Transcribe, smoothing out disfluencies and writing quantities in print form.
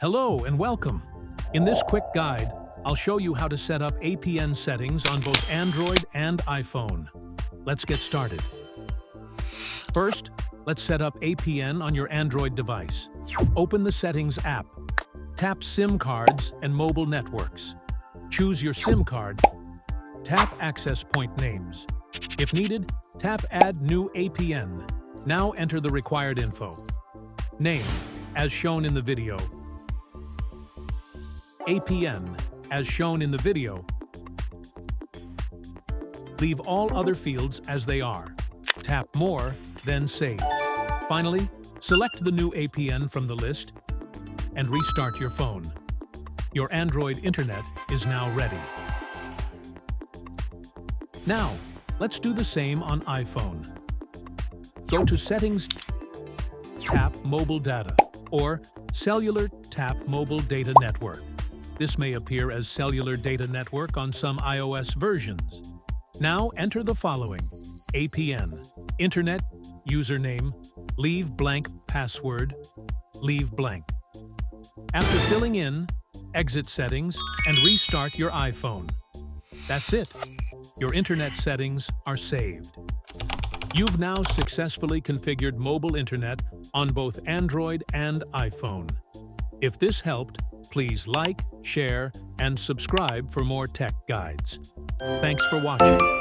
Hello and welcome. In this quick guide, I'll show you how to set up APN settings on both Android and iPhone. Let's get started. First, let's set up APN on your Android device. Open the Settings app. Tap SIM cards and mobile networks. Choose your SIM card. Tap Access Point Names. If needed, tap Add New APN. Now enter the required info. Name, as shown in the video. APN, as shown in the video. Leave all other fields as they are. Tap More, then Save. Finally, select the new APN from the list and restart your phone. Your Android internet is now ready. Now, let's do the same on iPhone. Go to Settings, tap Mobile Data, or Cellular, tap Mobile Data Network. This may appear as Cellular Data Network on some iOS versions. Now enter the following: APN, Internet, username, leave blank password, leave blank. After filling in, exit settings and restart your iPhone. That's it. Your internet settings are saved. You've now successfully configured mobile internet on both Android and iPhone. If this helped, please like, share, and subscribe for more tech guides. Thanks for watching.